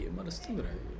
ఏమరుస్తుందిరా ఏంటి?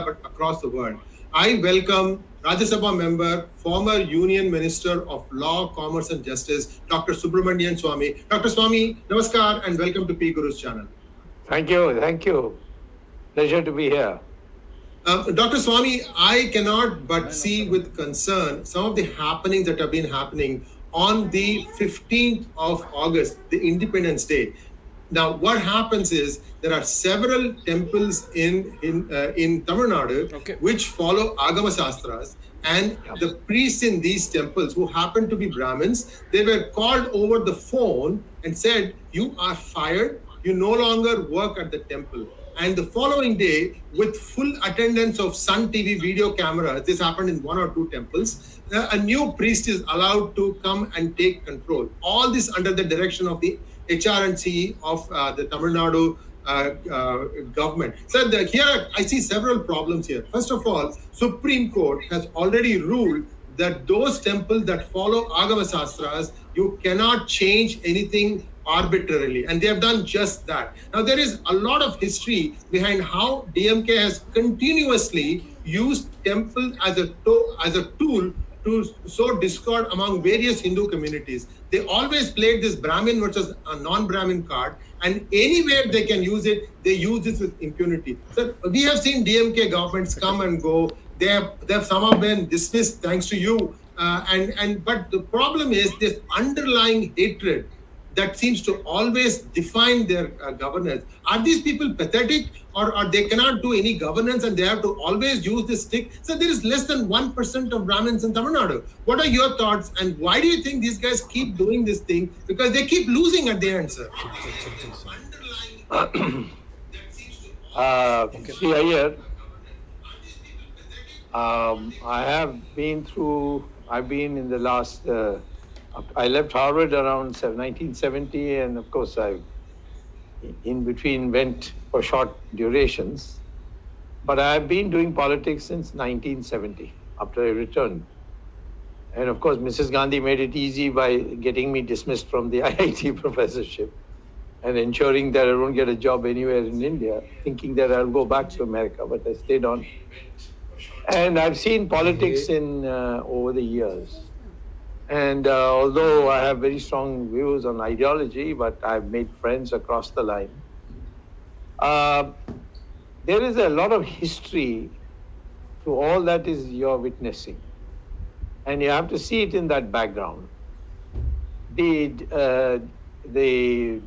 But across the world. I welcome Rajya Sabha member, former Union Minister of Law, Commerce and Justice, Dr. Subramanian Swamy. Dr. Swamy, namaskar and welcome to P Guru's channel. Thank you. Pleasure to be here. Dr. Swamy, I cannot but see with concern some of the happenings that have been happening on the 15th of August, the Independence Day. Now, what happens is there are several temples in Tamil Nadu which follow Agama Shastras, and the priests in these temples who happen to be Brahmins, they were called over the phone and said, "You are fired. You no longer work at the temple." And the following day, with full attendance of Sun TV video cameras, this happened in one or two temples, a new priest is allowed to come and take control. All this under the direction of the HRNC of the Tamil Nadu government. So here I see several problems here. First of all, Supreme Court has already ruled that those temples that follow Agama Shastras, you cannot change anything arbitrarily, and they have done just that. Now there is a lot of history behind how DMK has continuously used temple as a tool to sow discord among various Hindu communities. They always played this Brahmin versus a non-Brahmin card, and anywhere they can use it, they use this with impunity. So we have seen DMK governments come and go. They have some of them dismissed thanks to you. But the problem is this underlying hatred that seems to always define their governance. Are these people pathetic, or they cannot do any governance and they have to always use this stick? So there is less than 1% of Brahmins in Tamil Nadu. What are your thoughts, and why do you think these guys keep doing this thing? Because they keep losing at the end, sir. See, Ayer, I've been in the last, I left Harvard around 1970, and of course I, in between, went for short durations. But I've been doing politics since 1970, after I returned. And of course, Mrs. Gandhi made it easy by getting me dismissed from the IIT professorship and ensuring that I don't get a job anywhere in India, thinking that I'll go back to America, but I stayed on. And I've seen politics over the years. And although I have very strong views on ideology, but I've made friends across the line. There is a lot of history to all that is you're witnessing. And you have to see it in that background. The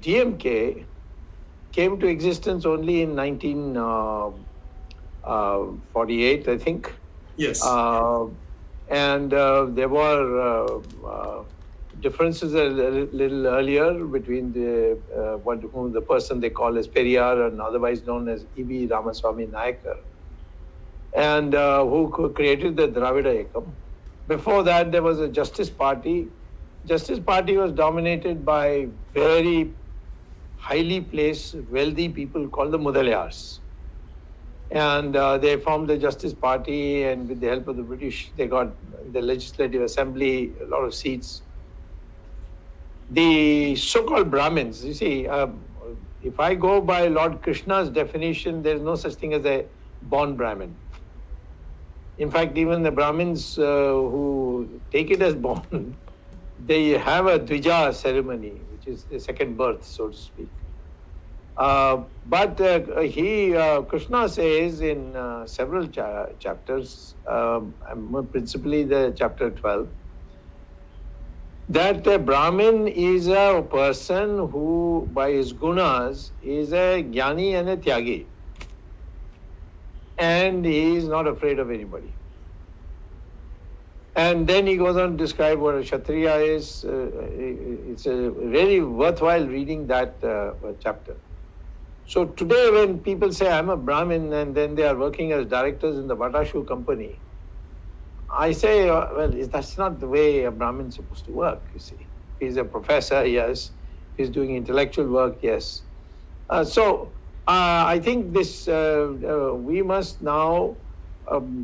DMK came to existence only in 1948, I think. Yes. And there were differences a little earlier between the person they call as Periyar and otherwise known as E.V. Ramaswamy Nayakar, and who created the Dravida Ekam. Before that, there was a Justice Party. Justice Party was dominated by very highly placed, wealthy people called the Mudaliars. And they formed the Justice Party, and with the help of the British, they got the Legislative Assembly a lot of seats. The so-called Brahmins, you see, if I go by Lord Krishna's definition, there is no such thing as a born Brahmin. In fact, even the Brahmins who take it as born, they have a Dvija ceremony, which is the second birth, so to speak. But Krishna says in several chapters, principally the chapter 12, that a Brahmin is a person who, by his gunas, is a jnani and a tyagi. And he is not afraid of anybody. And then he goes on to describe what a Kshatriya is. It's really worthwhile reading that chapter. So today when people say, I'm a Brahmin, and then they are working as directors in the Bata Shoe company, I say, well, that's not the way a Brahmin is supposed to work, you see. If he's a professor, yes. If he's doing intellectual work, yes. I think this we must now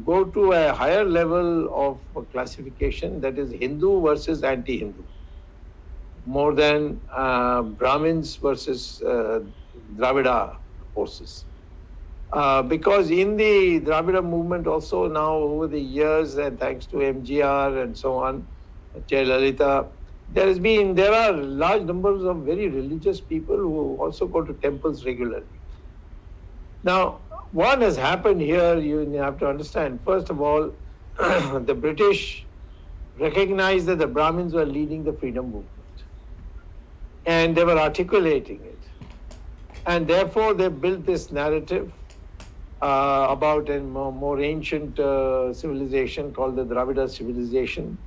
go to a higher level of classification, that is Hindu versus anti-Hindu, more than Brahmins versus Dravida forces. Because in the Dravida movement also now over the years, and thanks to MGR and so on, Jayalalitha, there are large numbers of very religious people who also go to temples regularly. Now, what has happened here, you have to understand, first of all, the British recognized that the Brahmins were leading the freedom movement, and they were articulating it. And therefore, they built this narrative about a more ancient civilization called the Dravida civilization,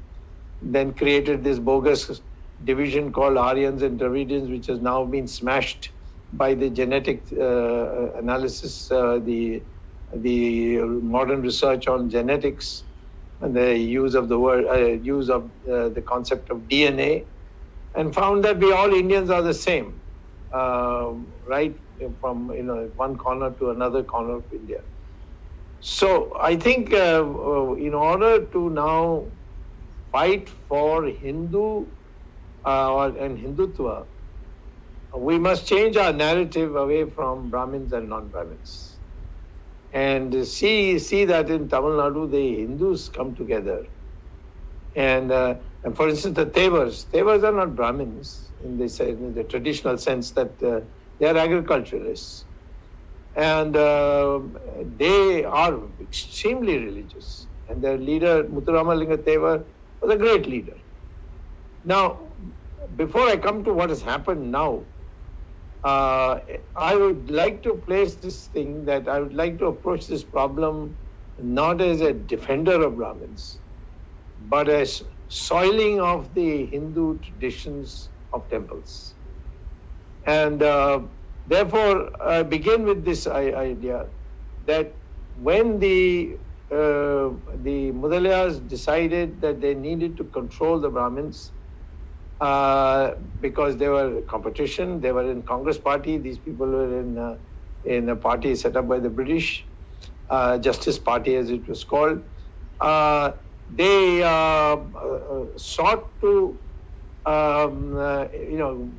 then created this bogus division called Aryans and Dravidians, which has now been smashed by the genetic analysis, the modern research on genetics, and the use of the concept of DNA, and found that we all Indians are the same, right from one corner to another corner of India. So I think in order to now fight for Hindu and Hindutva, we must change our narrative away from Brahmins and non-Brahmins, and see that in Tamil Nadu the Hindus come together. And for instance, the Tevas are not Brahmins in the traditional sense that they are agriculturalists, and they are extremely religious. And their leader, Muthuramalinga Teva, was a great leader. Now, before I come to what has happened now, I would like to place this thing, that I would like to approach this problem not as a defender of Brahmins, but as soiling of the Hindu traditions of temples. And therefore, I begin with this idea that when the Mudaliars decided that they needed to control the Brahmins, because they were competition, they were in Congress party, these people were in a party set up by the British, Justice Party as it was called. They sought to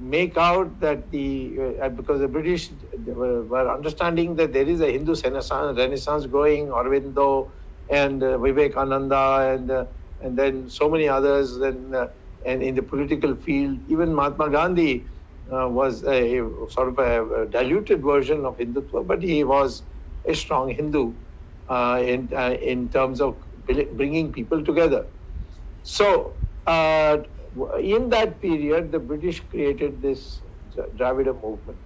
make out that because the British were understanding that there is a Hindu renaissance growing, Aurobindo and Vivekananda and then so many others, and in the political field, even Mahatma Gandhi was a sort of a diluted version of Hindutva, but he was a strong Hindu in terms of bringing people together. So in that period, the British created this Dravida movement.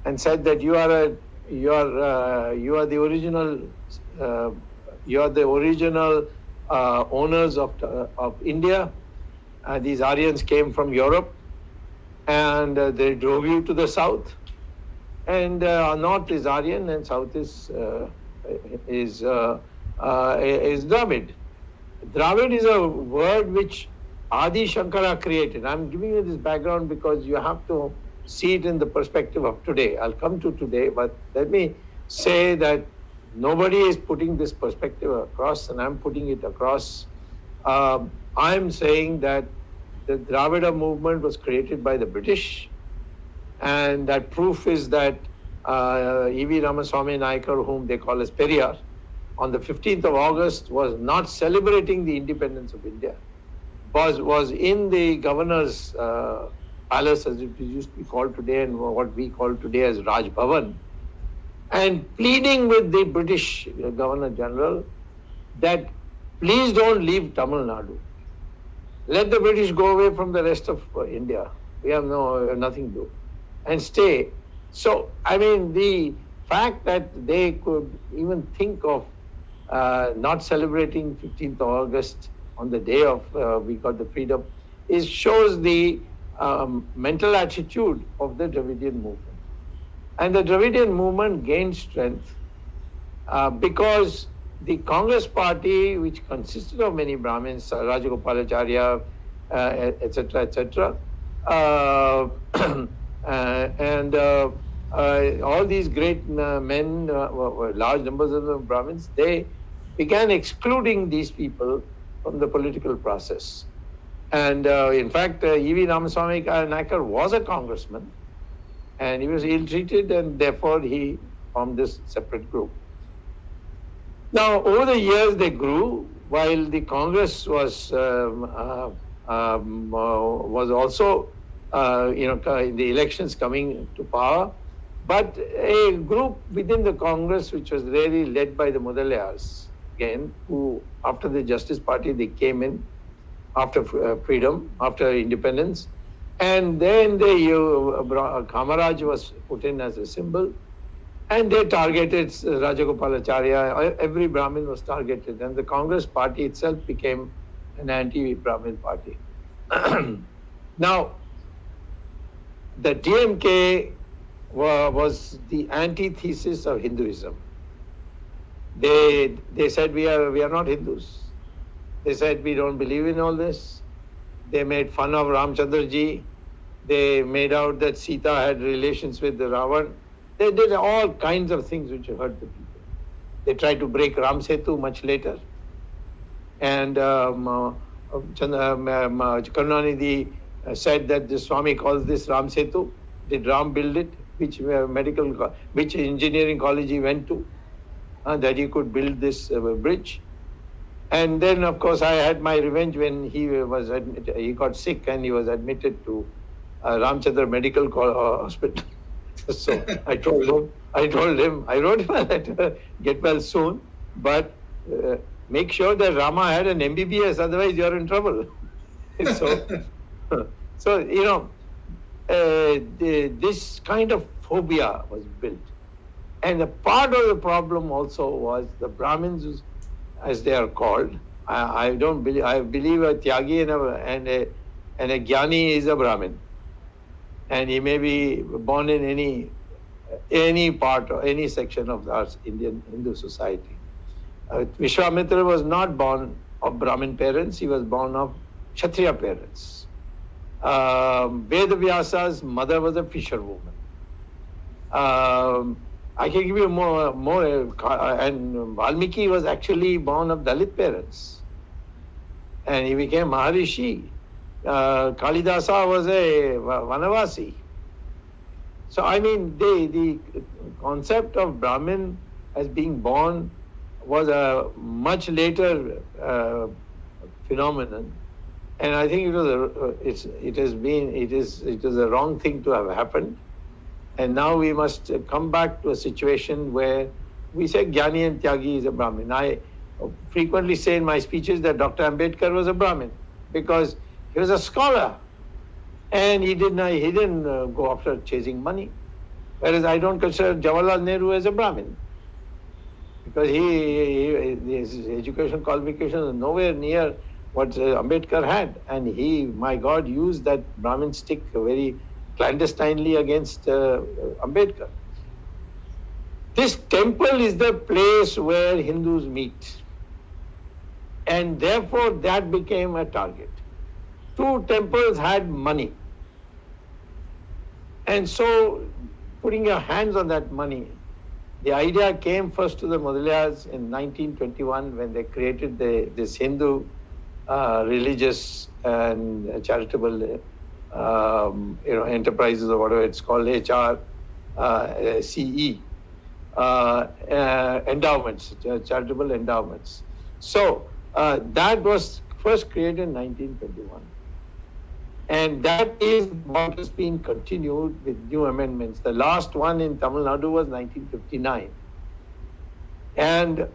and said that you are the original owners of India. These Aryans came from Europe, and they drove you to the south. And north is Aryan, and south is Dravid. Dravid is a word which Adi Shankara created. I'm giving you this background because you have to see it in the perspective of today. I'll come to today, but let me say that nobody is putting this perspective across, and I'm putting it across. I'm saying that the Dravida movement was created by the British, and that proof is that E.V. Ramaswamy Naikar, whom they call as Periyar, on the 15th of August was not celebrating the independence of India, was in the governor's palace, as it used to be called today, and what we call today as Raj Bhavan, and pleading with the British Governor General that please don't leave Tamil Nadu. Let the British go away from the rest of India. We have nothing to do. And stay. So, I mean, the fact that they could even think of not celebrating 15th of August on the day of we got the freedom shows the mental attitude of the Dravidian movement. And the Dravidian movement gained strength because the Congress party, which consisted of many Brahmins, Rajagopalacharya, etc., and all these great men, large numbers of them Brahmins, they began excluding these people from the political process. And in fact, E.V. Ramaswamy Naikar was a congressman, and he was ill-treated, and therefore he formed this separate group. Now, over the years, they grew, while the Congress was also, in the elections coming to power, but a group within the Congress, which was really led by the Mudalayars, again, who after the Justice Party, they came in after freedom, after independence, and then Kamaraj was put in as a symbol, and they targeted Rajagopalacharya. Every Brahmin was targeted, and the Congress party itself became an anti-Brahmin party. Now, the DMK was the antithesis of Hinduism. They said we are not Hindus. They said we don't believe in all this. They made fun of Ramchandra ji. They made out that Sita had relations with the Ravan. They did all kinds of things which hurt the people. They tried to break Ram Setu much later. And Karunanidhi said that the Swami calls this Ram Setu. Did Ram build it? Which engineering college he went to, that he could build this bridge. And then, of course, I had my revenge when he got sick and he was admitted to Ramchandra Medical Hospital. So I told him, I wrote him a letter, get well soon, but make sure that Rama had an MBBS, otherwise you're in trouble. So this kind of phobia was built. And a part of the problem also was the Brahmins, as they are called. I believe a Tyagi and a Jnani is a Brahmin. And he may be born in any part or any section of our Indian Hindu society. Vishwamitra was not born of Brahmin parents, he was born of Kshatriya parents. Vedavyasa's mother was a fisherwoman. I can give you more, and Valmiki was actually born of Dalit parents. And he became Maharishi. Kalidasa was a Vanavasi. So, I mean, the concept of Brahmin as being born was a much later phenomenon. And I think it was a wrong thing to have happened. And now we must come back to a situation where we say Jnani and Tyagi is a Brahmin. I frequently say in my speeches that Dr. Ambedkar was a Brahmin because he was a scholar and he didn't go after chasing money. Whereas I don't consider Jawaharlal Nehru as a Brahmin, because his education qualifications are nowhere near what Ambedkar had, and he, my God, used that Brahmin stick very clandestinely against Ambedkar. This temple is the place where Hindus meet, and therefore that became a target. Two temples had money, and so putting your hands on that money, the idea came first to the Mudaliars in 1921 when they created this Hindu religious and charitable enterprises, or whatever it's called, HRCE, endowments, charitable endowments. So that was first created in 1921. And that is what has been continued with new amendments. The last one in Tamil Nadu was 1959. And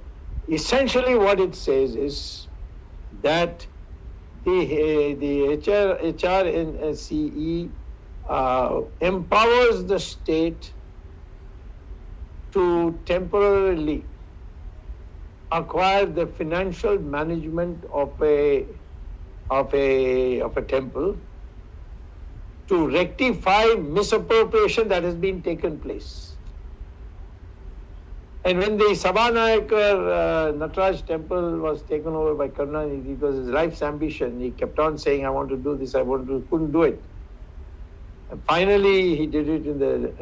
essentially what it says is that the HRCE empowers the state to temporarily acquire the financial management of a temple to rectify misappropriation that has been taken place. And when the Sabhanayakar Nataraj temple was taken over by Karunanidhi, it was his life's ambition. He kept on saying, I want to do this, couldn't do it. And finally, he did it in the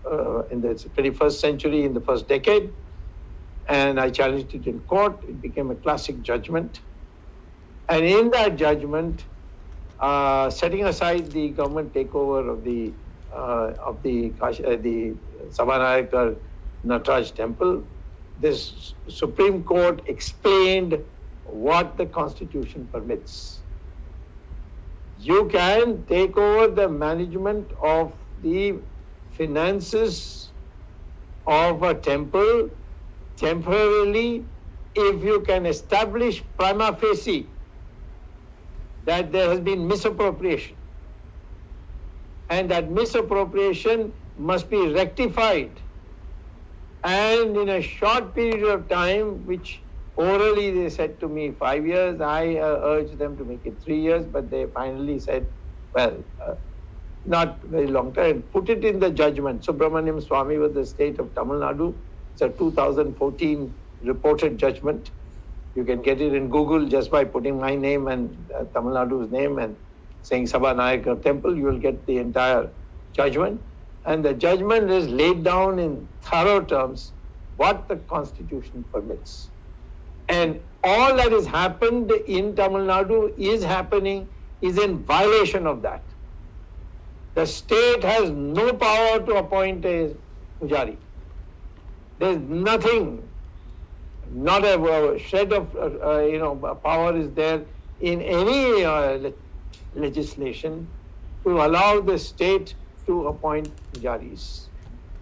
21st century, in the first decade. And I challenged it in court. It became a classic judgment. And in that judgment, setting aside the government takeover of the Sabhanayakar Nataraj temple, this Supreme Court explained what the Constitution permits. You can take over the management of the finances of a temple temporarily if you can establish prima facie that there has been misappropriation, and that misappropriation must be rectified, and in a short period of time, which orally they said to me 5 years. I urged them to make it 3 years, but they finally said, well, not very long time, put it in the judgment. Subramanian Swamy with the state of Tamil Nadu. It's a 2014 reported judgment. You can get it in Google just by putting my name and Tamil Nadu's name and saying Sabhanayakar temple. You will get the entire judgment. And the judgment is laid down in thorough terms what the Constitution permits. And all that has happened in Tamil Nadu is in violation of that. The state has no power to appoint a pujari. There's nothing, not a shred of power is there in any legislation to allow the state to appoint pujaris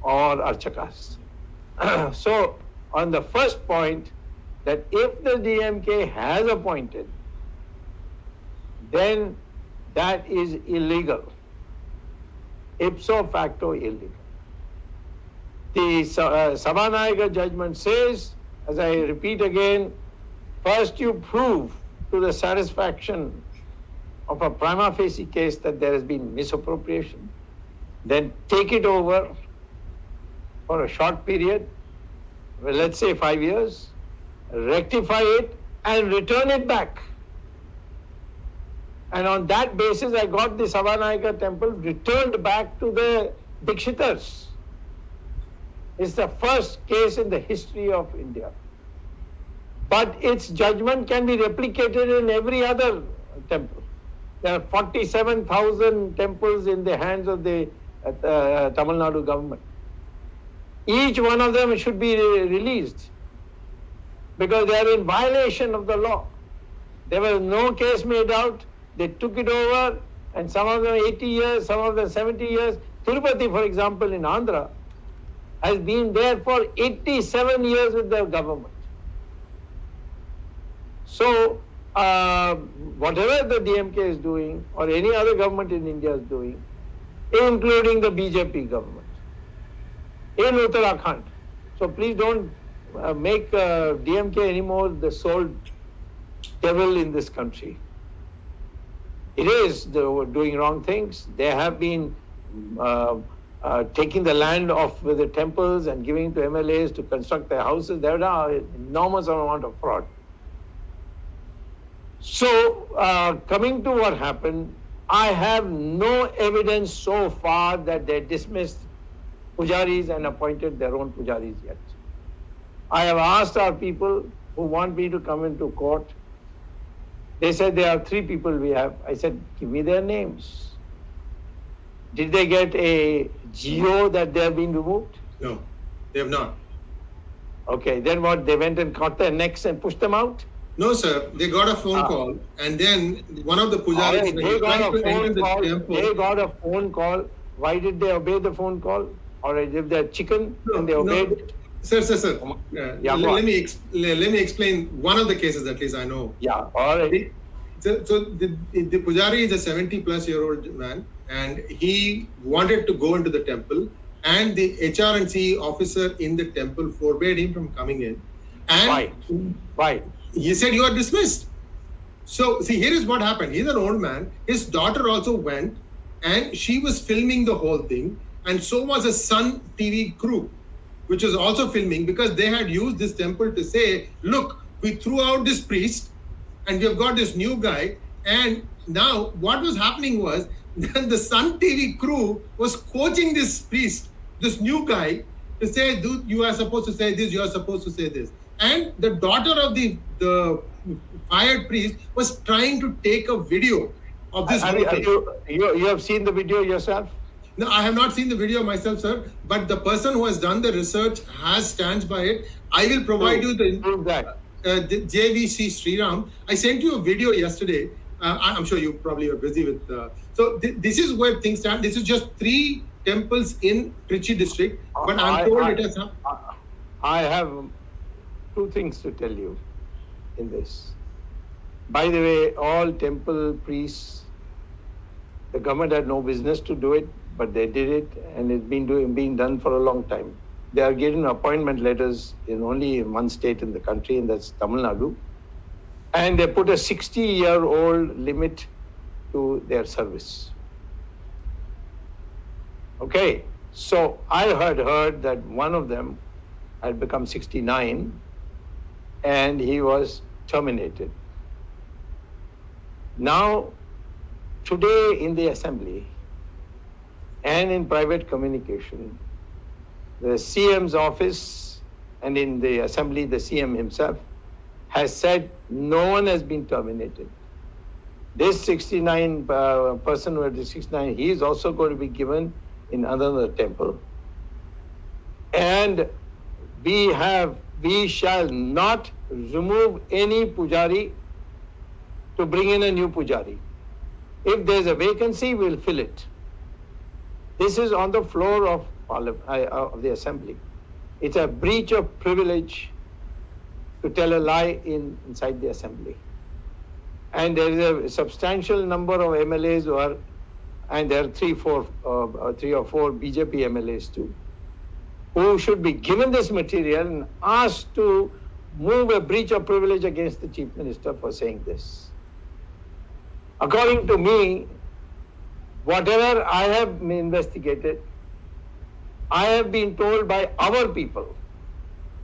or archakas. So on the first point, that if the DMK has appointed, then that is illegal, ipso facto illegal. The Sabhanayakar judgment says, as I repeat again, first you prove to the satisfaction of a prima facie case that there has been misappropriation, then take it over for a short period, well, let's say 5 years, rectify it and return it back. And on that basis, I got the Sabhanayakar temple returned back to the Dikshitars. It's the first case in the history of India. But its judgment can be replicated in every other temple. There are 47,000 temples in the hands of the Tamil Nadu government. Each one of them should be released because they are in violation of the law. There was no case made out. They took it over, and some of them 80 years, some of them 70 years. Tirupati, for example, in Andhra, has been there for 87 years with the government. So, whatever the DMK is doing, or any other government in India is doing, including the BJP government in Uttarakhand. So please don't make DMK anymore the sole devil in this country. It is doing wrong things. They have been taking the land of the temples and giving to MLAs to construct their houses. There are enormous amount of fraud. So coming to what happened, I have no evidence so far that they dismissed pujaris and appointed their own pujaris yet. I have asked our people who want me to come into court. They said there are 3 people we have. I said, give me their names. Did they get a GO that they have been removed? No, they have not. Okay, then what? They went and caught their necks and pushed them out? No, sir. They got a phone call, and then one of the pujaris. They got a phone call. Why did they obey the phone call? Or if they're chicken and they obeyed it? Sir. Let me explain one of the cases at least I know. Yeah, all right. So the pujari is a 70-plus-year-old man, and he wanted to go into the temple, and the HR&C officer in the temple forbade him from coming in. And Why? He said, you are dismissed. So, see, here is what happened. He's an old man. His daughter also went, and she was filming the whole thing. And so was a Sun TV crew, which was also filming, because they had used this temple to say, look, we threw out this priest, and we have got this new guy. And now what was happening was, then the Sun TV crew was coaching this priest, this new guy, to say, dude, you are supposed to say this, you are supposed to say this. And the daughter of the fired priest was trying to take a video of this. You have seen the video yourself? No, I have not seen the video myself, sir. But the person who has done the research stands by it. I will provide you the JVC Sriram. I sent you a video yesterday. I'm sure you probably are busy with. So this is where things stand. This is just 3 temples in Trichy district, but I'm told it has. I have 2 things to tell you in this. By the way, all temple priests, the government had no business to do it, but they did it, and it's been being done for a long time. They are getting appointment letters in only one state in the country, and that's Tamil Nadu. And they put a 60-year-old limit to their service. Okay, so I had heard that one of them had become 69, and he was terminated. Now, today in the assembly and in private communication, the CM's office and in the assembly, the CM himself has said no one has been terminated. This 69 person who is 69, he is also going to be given in another temple. And we shall not remove any pujari to bring in a new pujari. If there's a vacancy, we'll fill it. This is on the floor of the assembly. It's a breach of privilege to tell a lie inside the assembly. And there is a substantial number of MLAs who are, and there are 3 or 4 BJP MLAs too, who should be given this material and asked to move a breach of privilege against the Chief Minister for saying this. According to me, whatever I have investigated, I have been told by our people,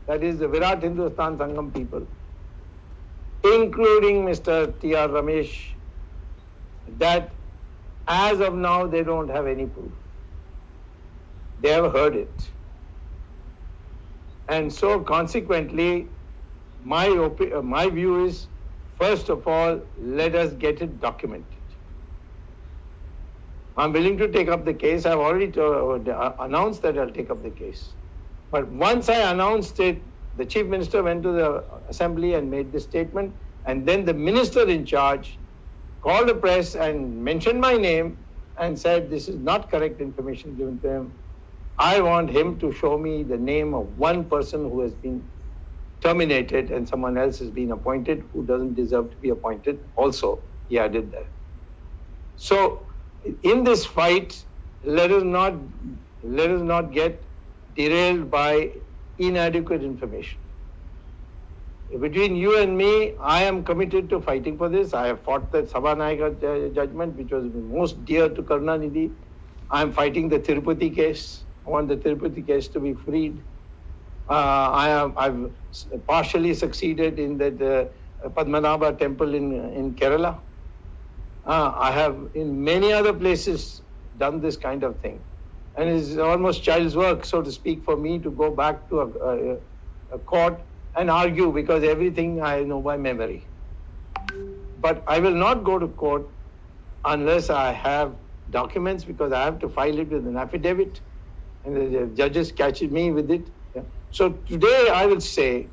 that is the Virat Hindustan Sangam people, including Mr. T.R. Ramesh, that as of now they don't have any proof. They have heard it. And so consequently, my view is, first of all, let us get it documented. I'm willing to take up the case. I've already announced that I'll take up the case. But once I announced it, the Chief Minister went to the Assembly and made this statement, and then the Minister in charge called the press and mentioned my name and said this is not correct information given to him. I want him to show me the name of one person who has been terminated and someone else has been appointed who doesn't deserve to be appointed also, he added that. So in this fight, let us not get derailed by inadequate information. Between you and me, I am committed to fighting for this. I have fought the Sabha judgment, which was most dear to Karunanidhi. I am fighting the Tirupati case. I want the Tirupati case to be freed. I've partially succeeded in that Padmanabha temple in Kerala. I have in many other places done this kind of thing. And it's almost child's work, so to speak, for me to go back to a court and argue, because everything I know by memory. But I will not go to court unless I have documents, because I have to file it with an affidavit, and the judges catch me with it. Yeah. So today I will say,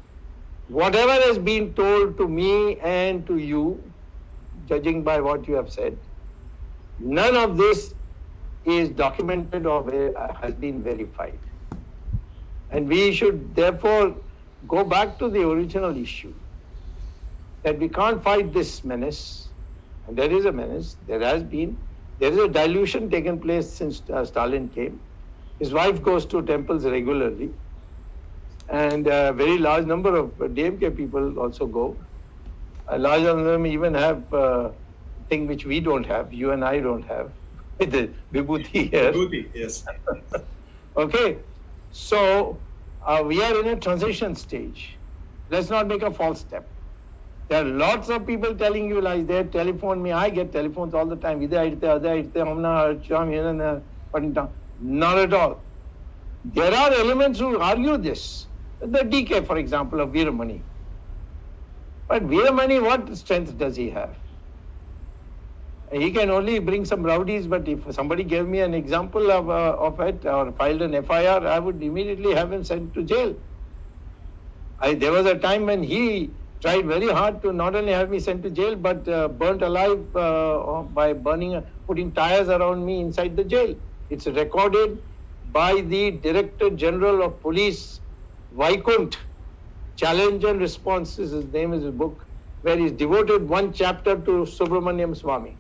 whatever has been told to me and to you, judging by what you have said, none of this is documented or has been verified. And we should therefore go back to the original issue, that we can't fight this menace. And there is a menace. There is a dilution taken place since Stalin came. His wife goes to temples regularly, and a very large number of DMK people also go. A large number of them even have thing which we don't have, you and I don't have, the vibhuti here. Vibhuti, yes. Okay, so we are in a transition stage. Let's not make a false step. There are lots of people telling you lies. They telephone me. I get telephones all the time. Not at all. There are elements who argue this. The DK, for example, of Veeramani. But Veeramani, what strength does he have? He can only bring some rowdies, but if somebody gave me an example of it or filed an FIR, I would immediately have him sent to jail. There was a time when he tried very hard to not only have me sent to jail, but burnt alive by putting tires around me inside the jail. It's recorded by the Director General of Police, Vaikunt. Challenge and Response is his name, is his book, where he's devoted one chapter to Subramanian Swamy,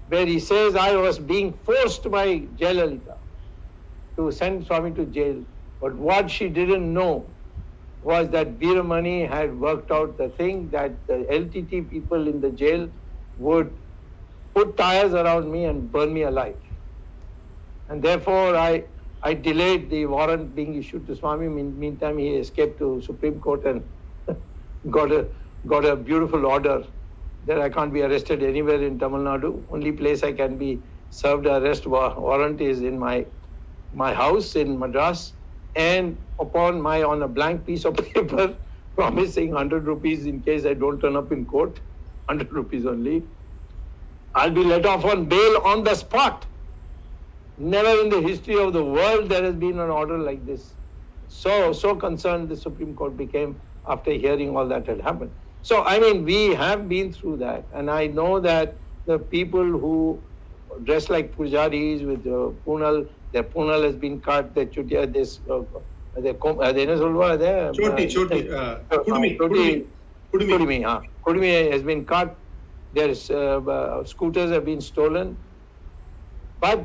where he says, I was being forced by Jayalalitha to send Swamy to jail. But what she didn't know was that Veeramani had worked out the thing that the LTT people in the jail would put tires around me and burn me alive. And therefore, I delayed the warrant being issued to Swamy. Meantime, he escaped to Supreme Court and got a beautiful order that I can't be arrested anywhere in Tamil Nadu. Only place I can be served arrest warrant is in my house in Madras, and on a blank piece of paper promising 100 rupees in case I don't turn up in court, 100 rupees only, I'll be let off on bail on the spot. Never in the history of the world there has been an order like this. So concerned the Supreme Court became after hearing all that had happened. So, I mean, we have been through that. And I know that the people who dress like pujaris with punal, their punal has been cut, their chutiya, Kudumi has been cut, their scooters have been stolen. But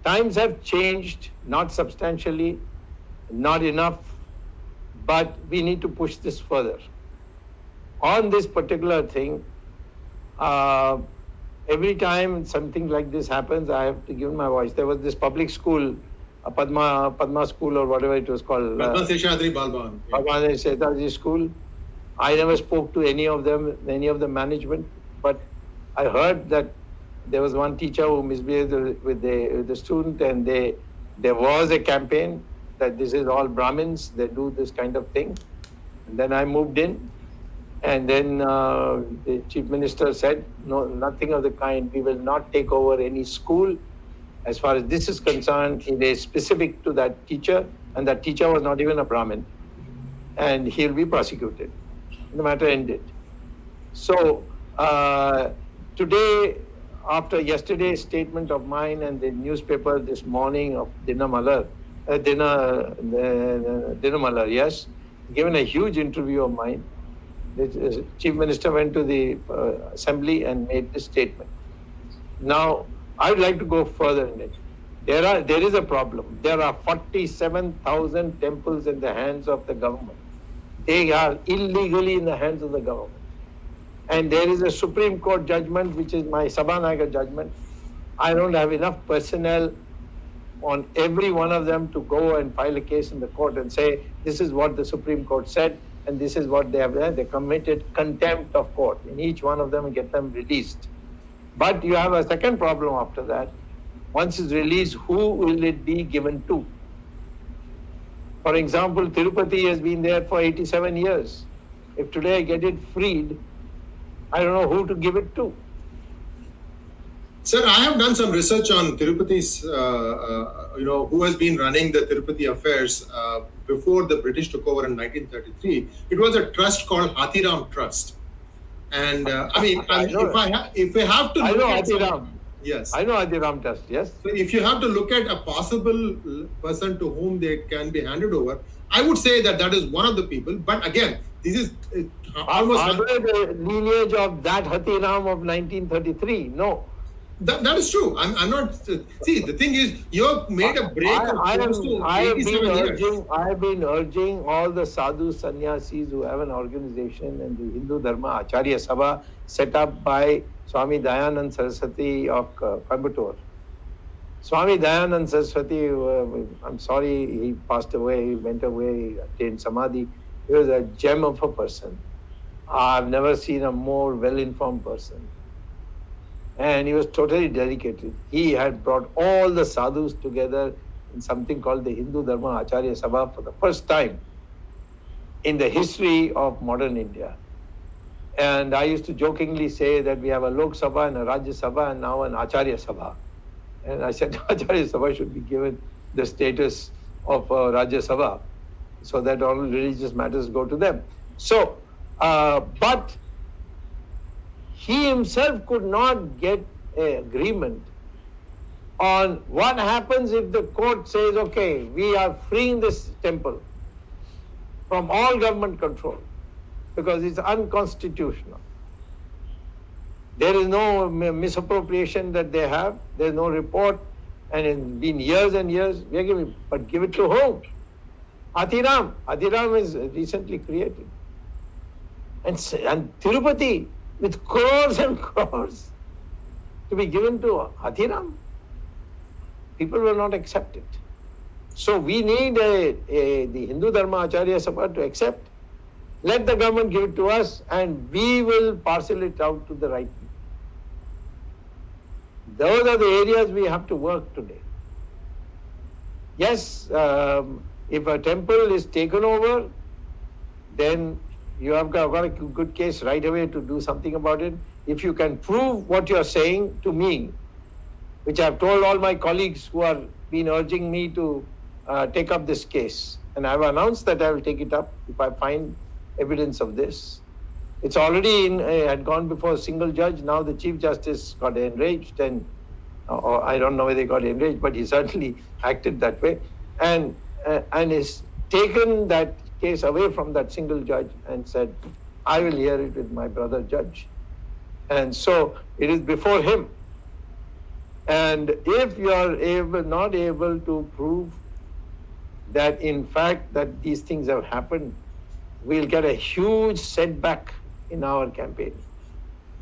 times have changed, not substantially, not enough, but we need to push this further. On this particular thing, every time something like this happens, I have to give my voice. There was this public school, Padma school or whatever it was called. Padma Seshadri Balban. Padma Seshadri school. I never spoke to any of them, any of the management, but I heard that there was one teacher who misbehaved with the student, and there was a campaign that this is all Brahmins, they do this kind of thing. And then I moved in, and then the Chief Minister said, no, nothing of the kind. We will not take over any school. As far as this is concerned, it is specific to that teacher, and that teacher was not even a Brahmin, and he'll be prosecuted. The matter ended. So today, after yesterday's statement of mine and the newspaper this morning of Dinamalar, yes, given a huge interview of mine, the Chief Minister went to the Assembly and made this statement. Now, I would like to go further in it. There is a problem. There are 47,000 temples in the hands of the government. They are illegally in the hands of the government. And there is a Supreme Court judgment, which is my Sabanagar judgment. I don't have enough personnel on every one of them to go and file a case in the court and say, this is what the Supreme Court said, and this is what they have done. They committed contempt of court in each one of them and get them released. But you have a second problem after that. Once it's released, who will it be given to? For example, Tirupati has been there for 87 years. If today I get it freed, I don't know who to give it to. Sir, I have done some research on Tirupati's, who has been running the Tirupati affairs before the British took over in 1933. It was a trust called Hathiram Trust. And if we have to look at Hathiram. Yes. I know Hathiram Trust, yes. So if you have to look at a possible person to whom they can be handed over, I would say that is one of the people. But again, this is almost... Are they the lineage of that Hathiram of 1933? No. That is true. I'm not... See, the thing is, you have made a break of close to 87 years. I have been urging all the sadhu sannyasis who have an organization and the Hindu Dharma Acharya Sabha set up by Swami Dayanand Saraswati of Coimbatore. Swami Dayanand Saraswati, I'm sorry, he passed away, he went away, he attained Samadhi. He was a gem of a person. I've never seen a more well-informed person. And he was totally dedicated. He had brought all the sadhus together in something called the Hindu Dharma Acharya Sabha for the first time in the history of modern India. And I used to jokingly say that we have a Lok Sabha and a Rajya Sabha and now an Acharya Sabha. And I said Acharya Sabha should be given the status of Rajya Sabha so that all religious matters go to them. So, but he himself could not get an agreement on what happens if the court says, okay, we are freeing this temple from all government control because it's unconstitutional. There is no misappropriation that they have. There is no report, and it's been years and years. We are giving, but give it to whom? Hathiram. Hathiram is recently created, and Tirupati with crores and crores to be given to Hathiram. People will not accept it. So we need the Hindu Dharma Acharya Sabha to accept. Let the government give it to us and we will parcel it out to the right people. Those are the areas we have to work today. Yes, if a temple is taken over, then you have got a good case right away to do something about it. If you can prove what you are saying to me, which I have told all my colleagues who have been urging me to take up this case, and I have announced that I will take it up if I find evidence of this. It's already had gone before a single judge. Now the Chief Justice got enraged, and or I don't know whether he got enraged, but he certainly acted that way, and has taken that case away from that single judge and said, I will hear it with my brother judge. And so it is before him. And if you are not able to prove that in fact that these things have happened, we'll get a huge setback in our campaign.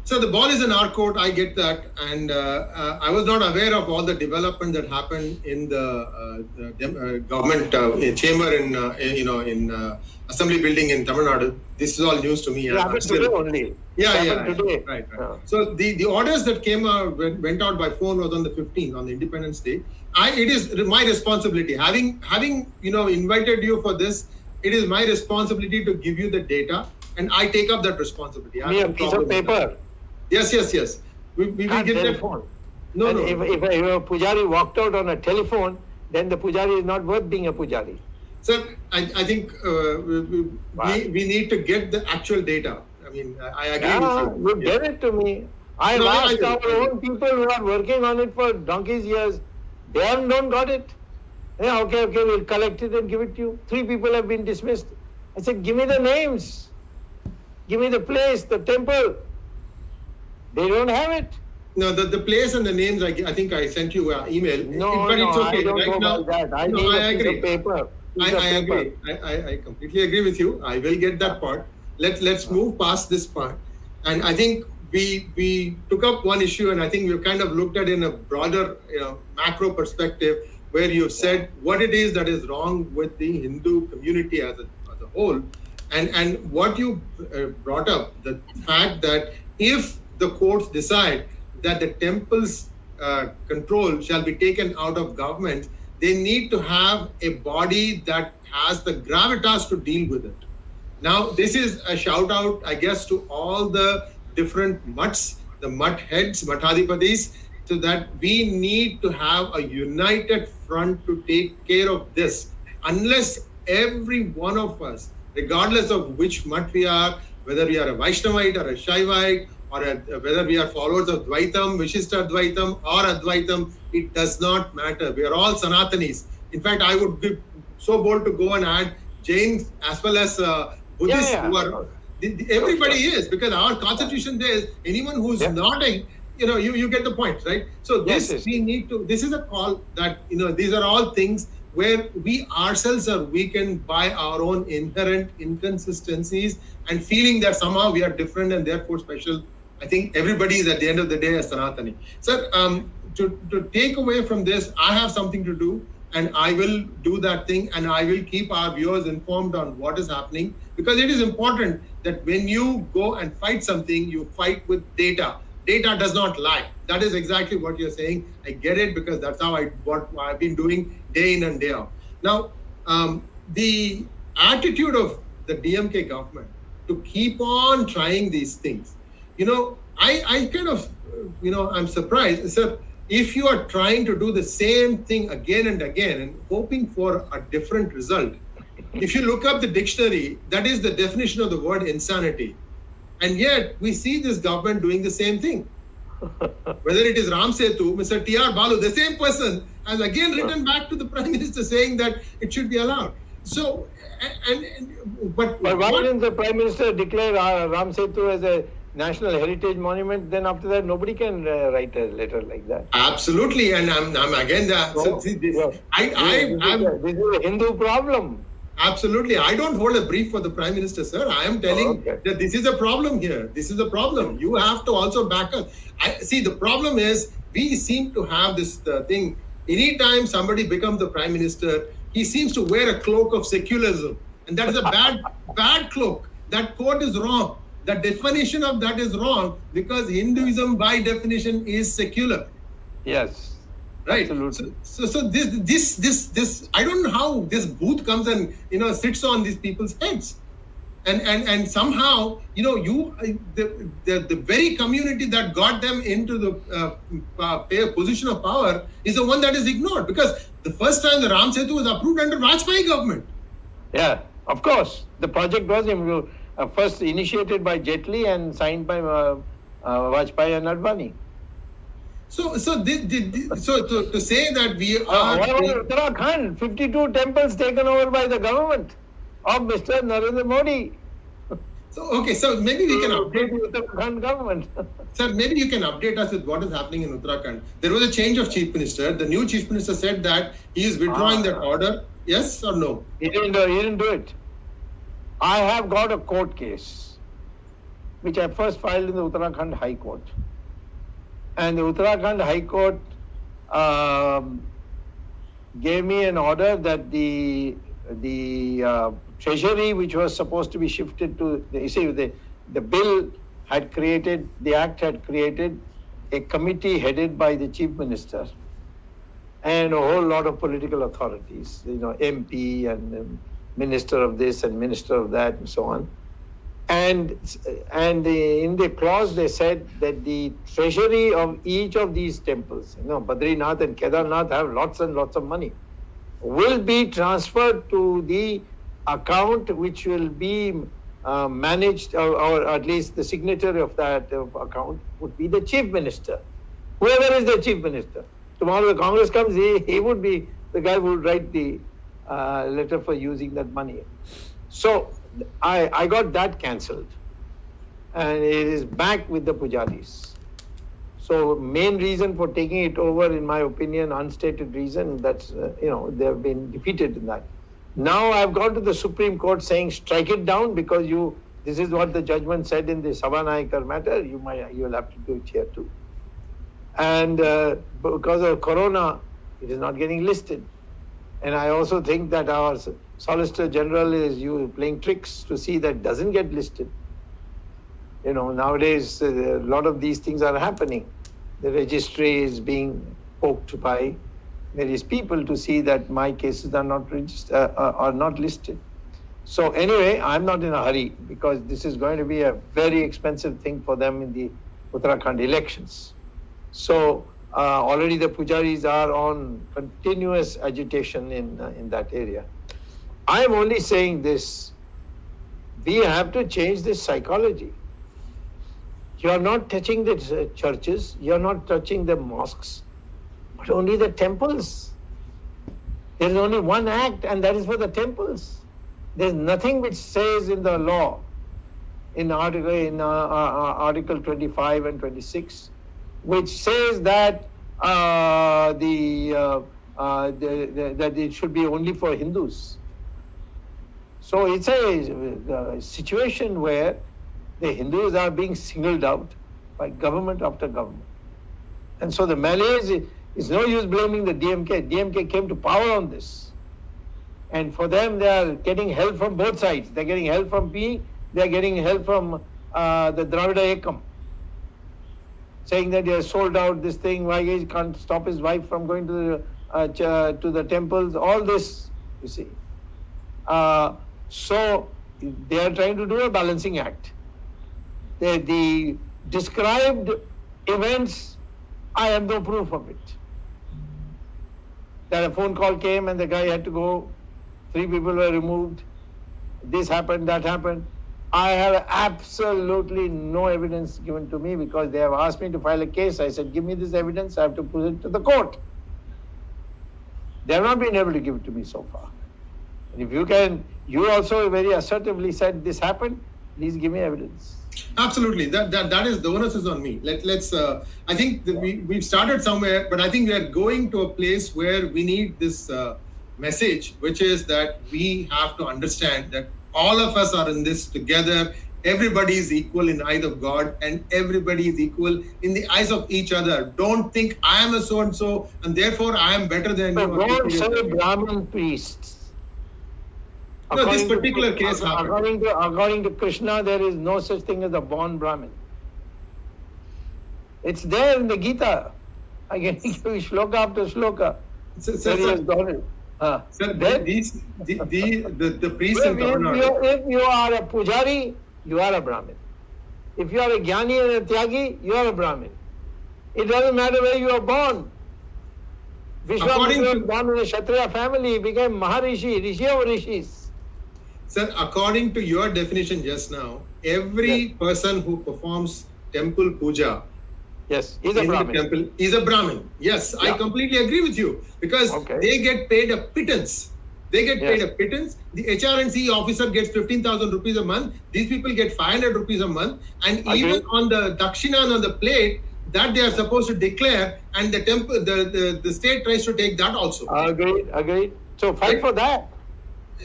So the ball is in our court, I get that. And I was not aware of all the development that happened in the government chamber in Assembly building in Tamil Nadu. This is all news to me. It happened today only. Today. Right. So the orders that went out by phone was on the 15th, on the Independence Day. It is my responsibility. Having invited you for this, it is my responsibility to give you the data, and I take up that responsibility. A piece of paper. Yes. We will get telephone. That. No. If a pujari walked out on a telephone, then the pujari is not worth being a pujari. Sir, I think we need to get the actual data. I mean, I agree with you. You get it to me. I have asked our own people who are working on it for donkey's years. They haven't got it. Yeah, okay, we'll collect it and give it to you. 3 people have been dismissed. I said, give me the names. Give me the place, the temple. They don't have it. No, the place and the names, I think I sent you an email. No, but it's no, okay. I don't Right go now, by that. I no, need I a piece agree. of paper. I agree. I completely agree with you. I will get that part. Let's move past this part. And I think we took up one issue, and I think we've kind of looked at it in a broader, macro perspective, where you've said what it is that is wrong with the Hindu community as a whole, and what you brought up, the fact that if the courts decide that the temple's control shall be taken out of government, they need to have a body that has the gravitas to deal with it. Now, this is a shout out, I guess, to all the different mutts, the mutt heads, mathadipatis, so that we need to have a united front to take care of this. Unless every one of us, regardless of which mutt we are, whether we are a Vaishnavite or a Shaivite, or whether we are followers of Dvaitam, Vishishta Dvaitam, or Advaitam, it does not matter. We are all Sanatanis. In fact, I would be so bold to go and add Jains as well as Buddhists, who are, everybody is, because our constitution says anyone who's not a, you get the point, right? So this, we need to, this is a call that, these are all things where we ourselves are weakened by our own inherent inconsistencies and feeling that somehow we are different and therefore special. I think everybody is at the end of the day a Sanatani. Sir, to take away from this, I have something to do, and I will do that thing, and I will keep our viewers informed on what is happening, because it is important that when you go and fight something, you fight with data. Data does not lie. That is exactly what you're saying. I get it, because that's how what I've been doing day in and day out. Now, the attitude of the DMK government to keep on trying these things, I kind of, I'm surprised. Sir, if you are trying to do the same thing again and again and hoping for a different result, if you look up the dictionary, that is the definition of the word insanity. And yet, we see this government doing the same thing. Whether it is Ram Setu, Mr. T.R. Balu, the same person has again written back to the Prime Minister saying that it should be allowed. So, but why didn't the Prime Minister declare Ram Setu as a National Heritage Monument? Then after that, nobody can write a letter like that. Absolutely, and I'm again there. So, see, this is a Hindu problem. Absolutely. I don't hold a brief for the Prime Minister, sir. I am telling that this is a problem here. This is a problem. You have to also back us. See, the problem is we seem to have this thing. Anytime somebody becomes the Prime Minister, he seems to wear a cloak of secularism. And that is a bad cloak. That quote is wrong. The definition of that is wrong, because Hinduism by definition is secular. Yes. Right. Absolutely. So this I don't know how this booth comes and sits on these people's heads, and somehow the very community that got them into the position of power is the one that is ignored, because the first time the Ram Setu was approved under Vajpayee government. Yeah, of course. The project was first initiated by Jetli and signed by Vajpayee and Advani. So to say that we are... Uttarakhand, 52 temples taken over by the government of Mr. Narendra Modi. So maybe we can update the Uttarakhand government. Sir, maybe you can update us with what is happening in Uttarakhand. There was a change of chief minister. The new chief minister said that he is withdrawing that order. Yes or no? He didn't do it. I have got a court case, which I first filed in the Uttarakhand High Court. And the Uttarakhand High Court gave me an order that the treasury, which was supposed to be shifted to, the bill had created, the act had created a committee headed by the chief minister and a whole lot of political authorities, MP and minister of this and minister of that and so on. And in the clause they said that the treasury of each of these temples, Badrinath and Kedarnath have lots and lots of money, will be transferred to the account which will be managed, or at least the signatory of that account would be the chief minister. Whoever is the chief minister. Tomorrow the Congress comes, he would be the guy who would write the letter for using that money. So I got that cancelled, and it is back with the pujaris. So main reason for taking it over, in my opinion, unstated reason, that's, they have been defeated in that. Now I've gone to the Supreme Court saying strike it down because this is what the judgment said in the Sabanaikar matter, you'll have to do it here too. And because of Corona, it is not getting listed. And I also think that our Solicitor General is playing tricks to see that it doesn't get listed. Nowadays, a lot of these things are happening. The registry is being poked by various people to see that my cases are not are not listed. So anyway, I'm not in a hurry because this is going to be a very expensive thing for them in the Uttarakhand elections. So already the pujaris are on continuous agitation in that area. I am only saying this: we have to change this psychology. You are not touching the churches, you are not touching the mosques, but only the temples. There is only one act, and that is for the temples. There is nothing which says in the law, in Article 25 and 26, which says that that it should be only for Hindus. So it's a situation where the Hindus are being singled out by government after government. And so the Malays, it's no use blaming the DMK. DMK came to power on this. And for them, they are getting help from both sides. They're getting help from P, they're getting help from the Dravida Ekam, saying that they have sold out this thing, why he can't stop his wife from going to the temples, all this, you see. So they are trying to do a balancing act. The described events, I have no proof of it. That a phone call came and the guy had to go, 3 people were removed, this happened, that happened. I have absolutely no evidence given to me because they have asked me to file a case. I said, give me this evidence, I have to put it to the court. They have not been able to give it to me so far. And if you also very assertively said this happened, please give me evidence. Absolutely, that is, the onus is on me. Let's. I think that we've started somewhere, but I think we are going to a place where we need this message, which is that we have to understand that all of us are in this together. Everybody is equal in the eyes of God, and everybody is equal in the eyes of each other. Don't think I am a so and so, and therefore I am better than you. Don't say Brahmin priests. No, this particular case happened. According to Krishna, there is no such thing as a born Brahmin. It's there in the Gita. I can give you shloka after shloka. Sir, the priests in Tamil Nadu. If you are a pujari, you are a Brahmin. If you are a jnani and a tyagi, you are a Brahmin. It doesn't matter where you are born. Vishwamitra was born in a Kshatriya family, he became Maharishi, Rishi of Rishis. Sir, according to your definition just now, every person who performs temple puja is a Brahmin. Temple is a Brahmin. Yes, I completely agree with you because they get paid a pittance. They get paid a pittance. The HRNC officer gets 15,000 rupees a month. These people get 500 rupees a month. And even on the dakshina and on the plate, that they are supposed to declare, and the temple, the state tries to take that also. Agreed. So fight for that.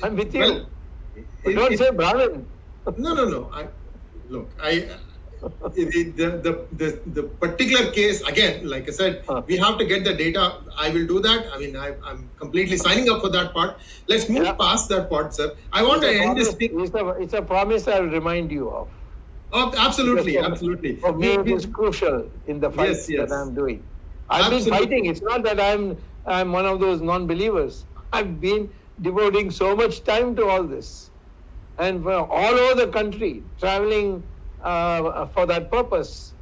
I'm with you. Well, but don't say Brahmin. No. The particular case, again, like I said, we have to get the data. I will do that. I mean, I'm completely signing up for that part. Let's move past that part, sir. I want to end this thing. It's a promise I will remind you of. Oh, absolutely. For me, it is crucial in the fight that I'm doing. I've been fighting. It's not that I'm one of those non-believers. I've been devoting so much time to all this. And all over the country, traveling for that purpose.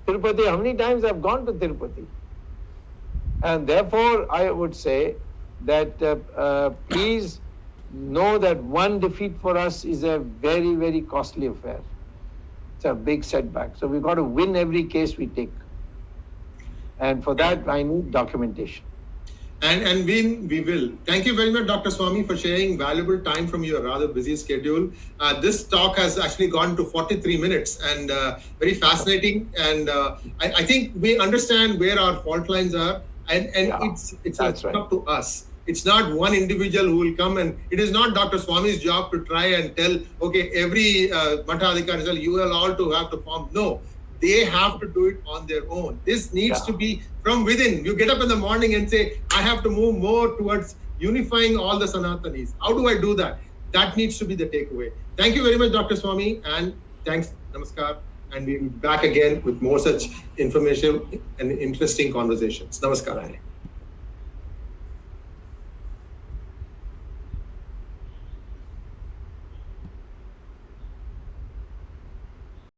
Tirupati, how many times I've gone to Tirupati? And therefore, I would say that please know that one defeat for us is a very, very costly affair. It's a big setback. So we've got to win every case we take. And for that, I need documentation. And we will. Thank you very much, Dr. Swamy, for sharing valuable time from your rather busy schedule. This talk has actually gone to 43 minutes and very fascinating. And I think we understand where our fault lines are, and it's up to us. It's not one individual who will come, and it is not Dr. Swamy's job to try and tell, okay, every Matadhikari, you will all to have to form. No. They have to do it on their own. This needs to be from within. You get up in the morning and say, I have to move more towards unifying all the Sanatanis. How do I do that? That needs to be the takeaway. Thank you very much, Dr. Swamy, and thanks. Namaskar. And we'll be back again with more such information and interesting conversations. Namaskar.